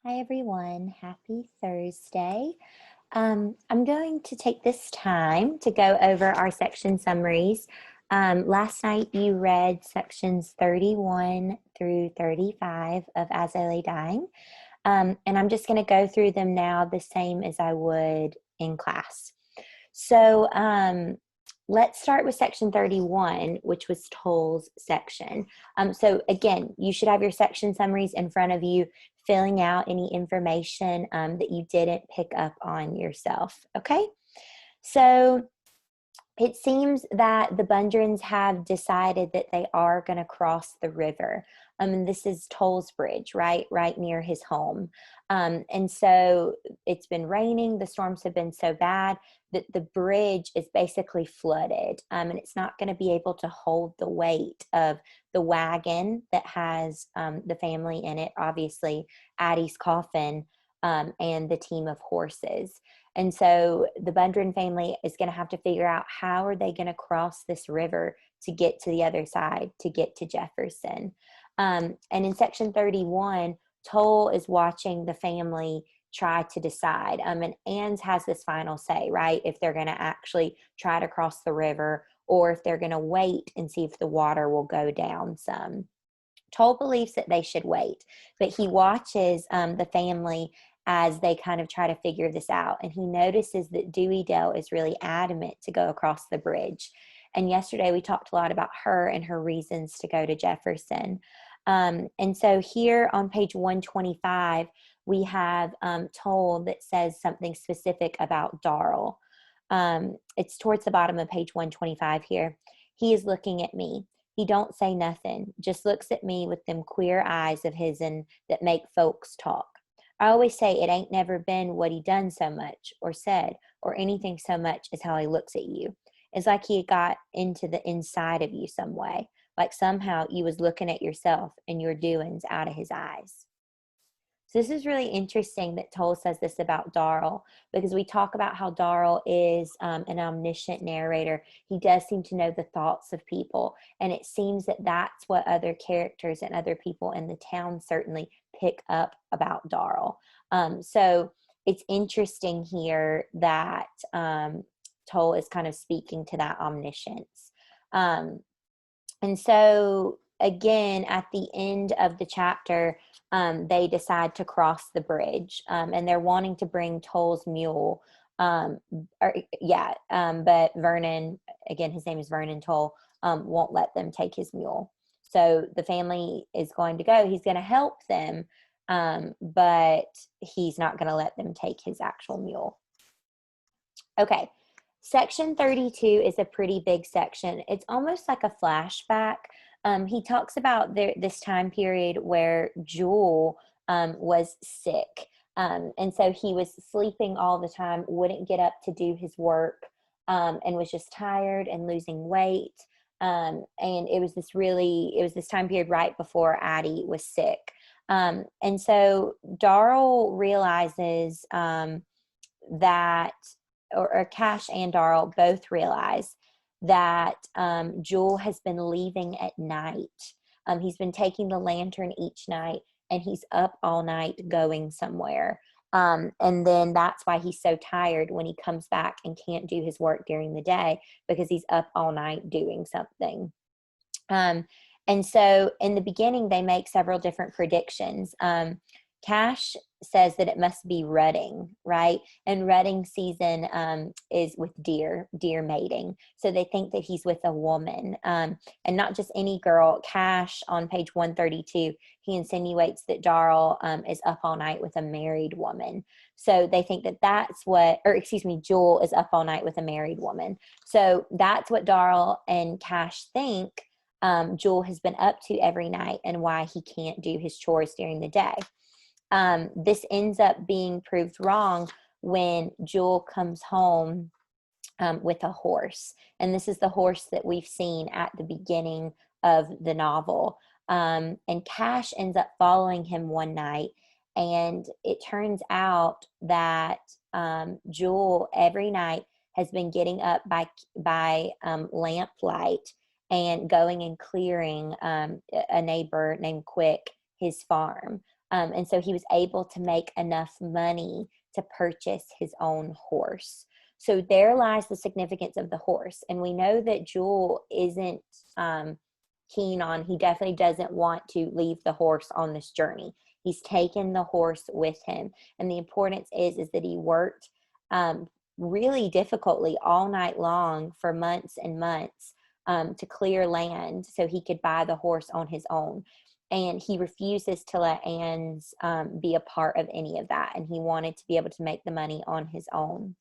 Hi, everyone. Happy Thursday. I'm going to take this time to go over our section summaries. Last night you read sections 31 through 35 of As I Lay Dying, and I'm just going to go through them now the same as I would in class. So let's start with section 31, which was Toll's section. So again, you should have your section summaries in front of you, filling out any information that you didn't pick up on yourself. Okay, so it seems that the Bundrins have decided that they are going to cross the river. And this is Toll's Bridge, right near his home. And so it's been raining. The storms have been so bad that the bridge is basically flooded. And it's not going to be able to hold the weight of the wagon that has the family in it, obviously, Addie's coffin, and the team of horses. And so the Bundren family is going to have to figure out how are they going to cross this river to get to the other side, to get to Jefferson. And in section 31, Toll is watching the family try to decide. And Anne's has this final say, right? If they're going to actually try to cross the river or if they're going to wait and see if the water will go down some. Toll believes that they should wait, but he watches the family as they kind of try to figure this out. And he notices that Dewey Dale is really adamant to go across the bridge. And yesterday we talked a lot about her and her reasons to go to Jefferson. And so here on page 125, we have Toll that says something specific about Darrell. It's towards the bottom of page 125 here. He is looking at me. He don't say nothing, just looks at me with them queer eyes of his'n that make folks talk. I always say it ain't never been what he done so much, or said, or anything so much as how he looks at you. It's like he got into the inside of you some way, like somehow you was looking at yourself and your doings out of his eyes. So this is really interesting that Toll says this about Darrell, because we talk about how Darrell is an omniscient narrator. He does seem to know the thoughts of people, and it seems that that's what other characters and other people in the town certainly pick up about Darrell. So it's interesting here that Toll is kind of speaking to that omniscience. Um, and so, again, at the end of the chapter, they decide to cross the bridge, and they're wanting to bring Toll's mule. Um, but Vernon, again, his name is Vernon Toll, won't let them take his mule. So the family is going to go. He's going to help them, but he's not going to let them take his actual mule. Okay, section 32 is a pretty big section. It's almost like a flashback. He talks about this time period where Jewel was sick. And so he was sleeping all the time, wouldn't get up to do his work, and was just tired and losing weight. And it was this time period right before Addie was sick. And so Darrell realizes that or Cash and Darrell both realize that Jewel has been leaving at night. He's been taking the lantern each night, and he's up all night going somewhere. And then that's why he's so tired when he comes back and can't do his work during the day, because he's up all night doing something. Um, and so in the beginning, they make several different predictions. Cash says that it must be rutting, right? And rutting season is with deer mating. So they think that he's with a woman, and not just any girl. Cash on page 132, he insinuates that Darrell is up all night with a married woman. So they think that Jewel is up all night with a married woman. So that's what Darrell and Cash think Jewel has been up to every night, and why he can't do his chores during the day. This ends up being proved wrong when Jewel comes home with a horse. And this is the horse that we've seen at the beginning of the novel. And Cash ends up following him one night. And it turns out that Jewel every night has been getting up by lamplight and going and clearing a neighbor named Quick his farm. And so he was able to make enough money to purchase his own horse. So there lies the significance of the horse. And we know that Jewel isn't keen on, he definitely doesn't want to leave the horse on this journey. He's taken the horse with him. And the importance is that he worked really difficultly all night long for months and months to clear land so he could buy the horse on his own. And he refuses to let Anne's be a part of any of that. And he wanted to be able to make the money on his own.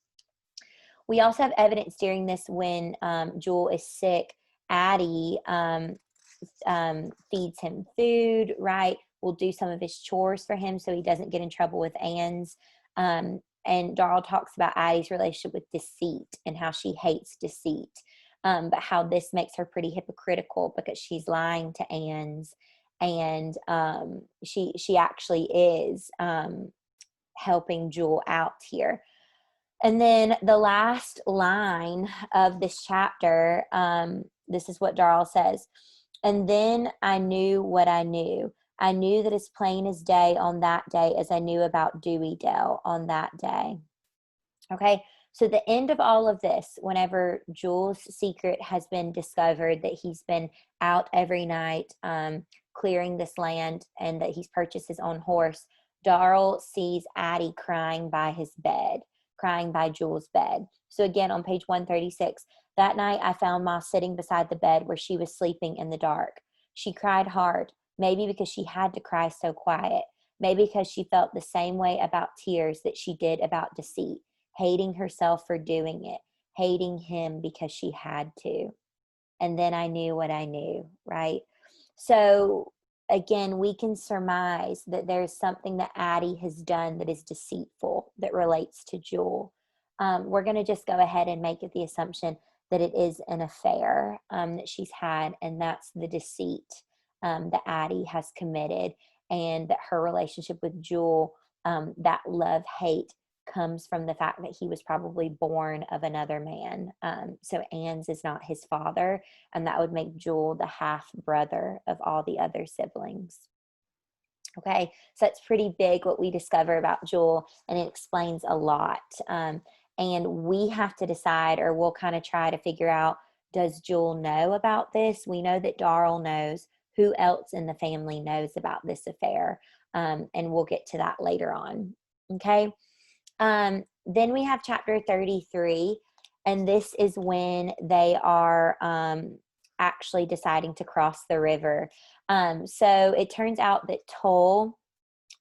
We also have evidence during this when Jewel is sick, Addie feeds him food, right? Will do some of his chores for him so he doesn't get in trouble with Anne's. And Darl talks about Addie's relationship with deceit and how she hates deceit, but how this makes her pretty hypocritical because she's lying to Anne's, and she actually is helping Jewel out here. And then the last line of this chapter, this is what Darl says. And then I knew what I knew. I knew that as plain as day on that day as I knew about Dewey Dell on that day. Okay, so the end of all of this, whenever Jewel's secret has been discovered, that he's been out every night clearing this land and that he's purchased his own horse, Darl sees Addie crying by his bed, crying by Jewel's bed. So again, on page 136, that night I found Ma sitting beside the bed where she was sleeping in the dark. She cried hard, maybe because she had to cry so quiet, maybe because she felt the same way about tears that she did about deceit, hating herself for doing it, hating him because she had to. And then I knew what I knew, right? So again, we can surmise that there's something that Addie has done that is deceitful that relates to Jewel. We're going to just go ahead and make it the assumption that it is an affair that she's had, and that's the deceit that Addie has committed, and that her relationship with Jewel, that love-hate, comes from the fact that he was probably born of another man. So Anne's is not his father, and that would make Jewel the half brother of all the other siblings. Okay, so that's pretty big what we discover about Jewel, and it explains a lot. And we have to decide, or we'll kind of try to figure out, does Jewel know about this? We know that Darl knows. Who else in the family knows about this affair? And we'll get to that later on. Okay. Then we have chapter 33, and this is when they are actually deciding to cross the river. So it turns out that Toll,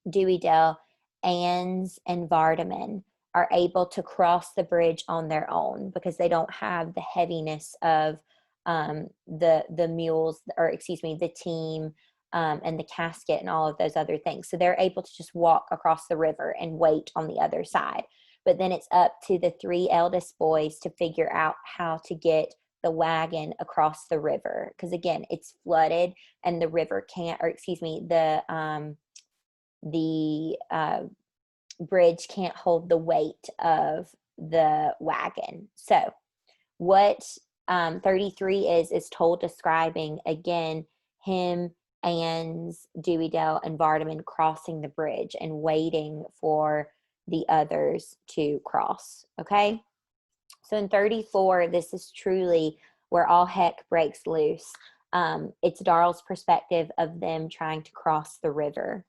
Dewey Dell, Anne's, and Vardaman are able to cross the bridge on their own because they don't have the heaviness of the mules, or excuse me, the team, and the casket and all of those other things. So they're able to just walk across the river and wait on the other side. But then it's up to the three eldest boys to figure out how to get the wagon across the river. Because again, it's flooded and the river can't, or excuse me, the bridge can't hold the weight of the wagon. So what 33 is Toll describing, again, him, Anne's, Dewey Dell, and Vardaman crossing the bridge and waiting for the others to cross. Okay, so in 34, this is truly where all heck breaks loose. It's Darl's perspective of them trying to cross the river.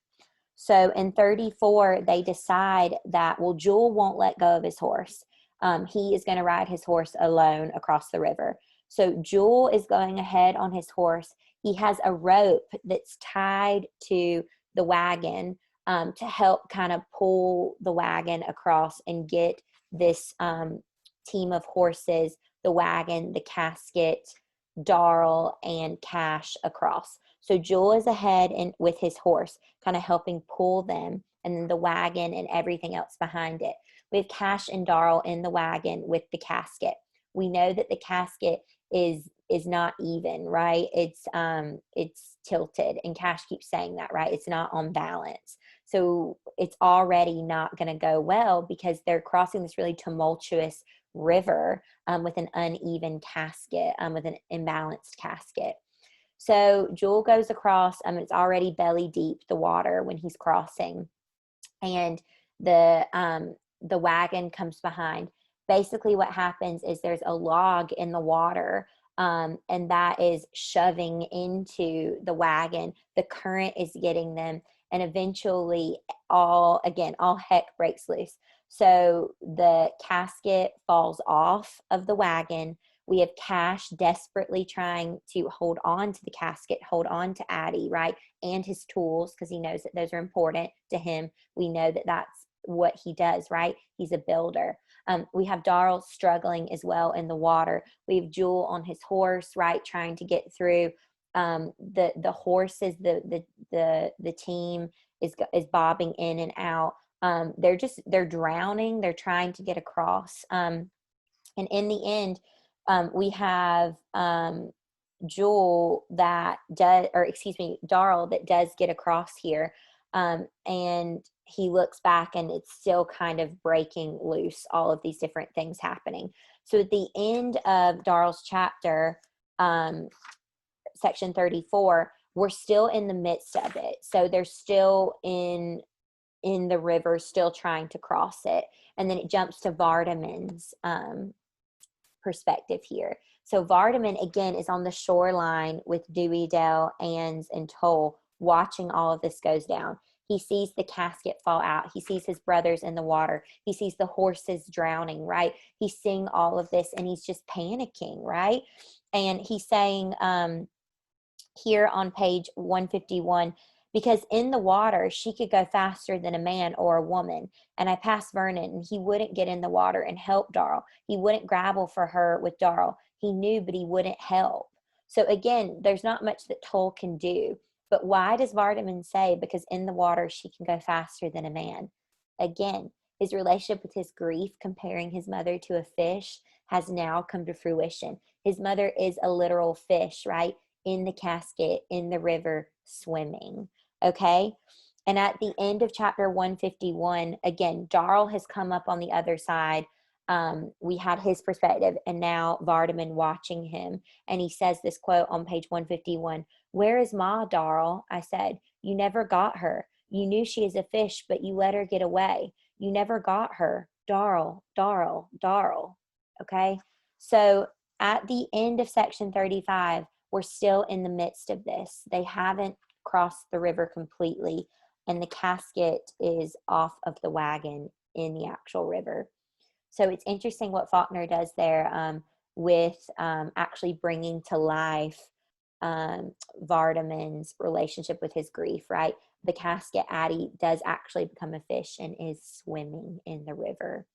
So in 34, they decide that, well, Jewel won't let go of his horse. He is going to ride his horse alone across the river. So Jewel is going ahead on his horse. He has a rope that's tied to the wagon to help kind of pull the wagon across and get this team of horses, the wagon, the casket, Darl, and Cash across. So Jewel is ahead and with his horse, kind of helping pull them, and then the wagon and everything else behind it. We have Cash and Darl in the wagon with the casket. We know that the casket is not even, right? It's tilted, and Cash keeps saying that, right? It's not on balance. So it's already not going to go well because they're crossing this really tumultuous river with an uneven casket, with an imbalanced casket. So Jewel goes across, it's already belly deep, the water, when he's crossing, and the wagon comes behind. Basically what happens is there's a log in the water, and that is shoving into the wagon. The current is getting them, and eventually all heck breaks loose. So the casket falls off of the wagon. We have Cash desperately trying to hold on to the casket, hold on to Addie, right? And his tools, because he knows that those are important to him. We know that that's what he does, right? He's a builder. We have Darl struggling as well in the water. We have Jewel on his horse, right, trying to get through. The horses, the team is bobbing in and out. They're drowning. They're trying to get across. And in the end, we have Jewel that does, or excuse me, Darl that does get across here. And he looks back and it's still kind of breaking loose, all of these different things happening. So at the end of Darl's chapter, section 34, we're still in the midst of it. So they're still in the river, still trying to cross it. And then it jumps to Vardaman's perspective here. So Vardaman, again, is on the shoreline with Dewey, Dell, Ans, and Toll, watching all of this goes down. He sees the casket fall out. He sees his brothers in the water. He sees the horses drowning, right? He's seeing all of this and he's just panicking, right? And he's saying here on page 151, because in the water, she could go faster than a man or a woman. And I passed Vernon and he wouldn't get in the water and help Darl. He wouldn't grapple for her with Darl. He knew, but he wouldn't help. So again, there's not much that Toll can do. But why does Vardaman say, because in the water, she can go faster than a man? Again, his relationship with his grief, comparing his mother to a fish, has now come to fruition. His mother is a literal fish, right? In the casket, in the river, swimming. Okay. And at the end of chapter 151, again, Darl has come up on the other side. We had his perspective and now Vardaman watching him. And he says this quote on page 151, "Where is Ma, Darl?" I said. "You never got her. You knew she is a fish, but you let her get away. You never got her. Darl, Darl, Darl." Okay. So at the end of section 35, we're still in the midst of this. They haven't crossed the river completely, and the casket is off of the wagon in the actual river. So it's interesting what Faulkner does there with actually bringing to life Vardaman's relationship with his grief, right? The casket, Addie, does actually become a fish and is swimming in the river.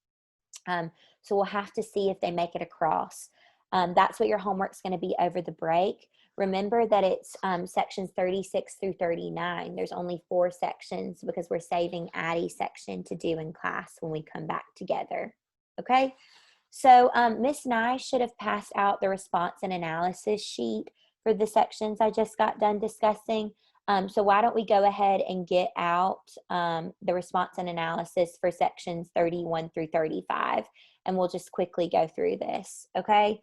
So we'll have to see if they make it across. That's what your homework's going to be over the break. Remember that it's sections 36 through 39. There's only 4 sections because we're saving Addie's section to do in class when we come back together. Okay? So Miss Nye should have passed out the response and analysis sheet for the sections I just got done discussing. So why don't we go ahead and get out the response and analysis for sections 31 through 35, and we'll just quickly go through this, okay?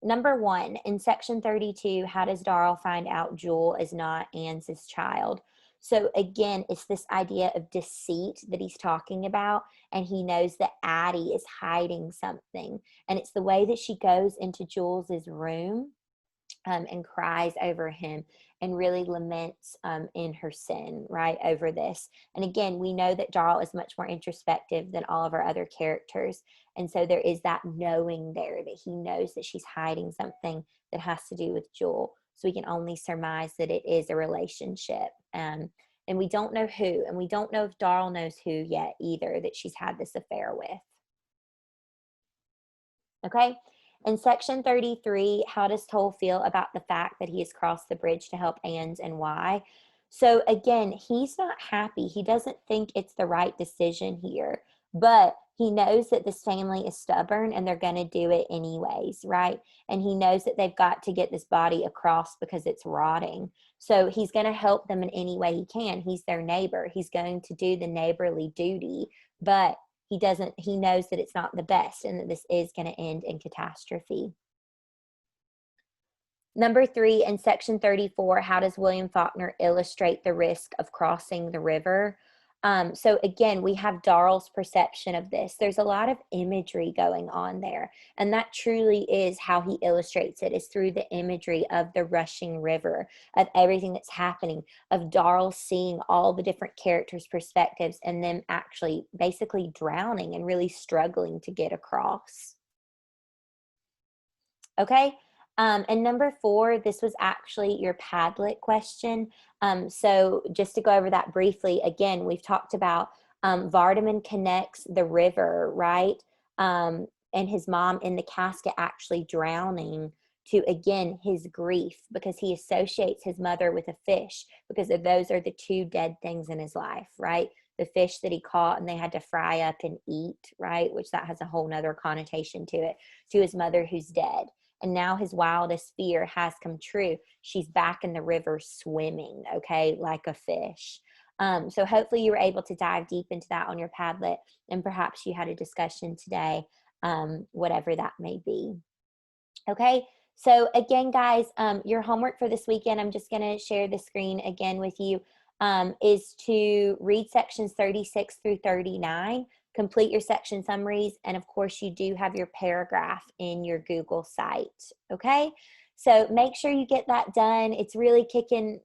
Number 1, in section 32, how does Darl find out Jewel is not Ans's child? So again, it's this idea of deceit that he's talking about, and he knows that Addie is hiding something, and it's the way that she goes into Jules's room and cries over him and really laments in her sin, right, over this. And again, we know that Darl is much more introspective than all of our other characters. And so there is that knowing there that he knows that she's hiding something that has to do with Jewel. So we can only surmise that it is a relationship. And we don't know who, and we don't know if Darl knows who yet either that she's had this affair with. Okay. In section 33, how does Toll feel about the fact that he has crossed the bridge to help Ans, and why? So again, he's not happy. He doesn't think it's the right decision here, but he knows that this family is stubborn and they're going to do it anyways, right? And he knows that they've got to get this body across because it's rotting. So he's going to help them in any way he can. He's their neighbor. He's going to do the neighborly duty, but he knows that it's not the best and that this is going to end in catastrophe. Number 3, in section 34, how does William Faulkner illustrate the risk of crossing the river? So again, we have Darrell's perception of this. There's a lot of imagery going on there. And that truly is how he illustrates it, is through the imagery of the rushing river, of everything that's happening, of Darrell seeing all the different characters' perspectives and them actually basically drowning and really struggling to get across. Okay. And number 4, this was actually your Padlet question. So just to go over that briefly, again, we've talked about Vardaman connects the river, right? And his mom in the casket actually drowning to, again, his grief, because he associates his mother with a fish, because those are the 2 dead things in his life, right? The fish that he caught and they had to fry up and eat, right? Which that has a whole nother connotation to it, to his mother who's dead. And now his wildest fear has come true. She's back in the river swimming, okay, like a fish. So hopefully you were able to dive deep into that on your Padlet, and perhaps you had a discussion today, whatever that may be. Okay, so again, guys, your homework for this weekend, I'm just going to share the screen again with you, is to read sections 36 through 39, complete your section summaries, and of course, you do have your paragraph in your Google site. Okay, so make sure you get that done. It's really picking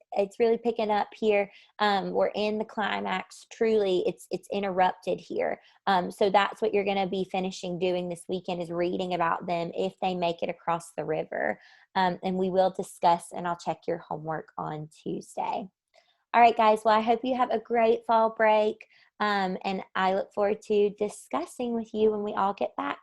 up here. We're in the climax. Truly, it's interrupted here. So that's what you're going to be finishing doing this weekend, is reading about them if they make it across the river. And we will discuss, and I'll check your homework on Tuesday. All right, guys. Well, I hope you have a great fall break. And I look forward to discussing with you when we all get back.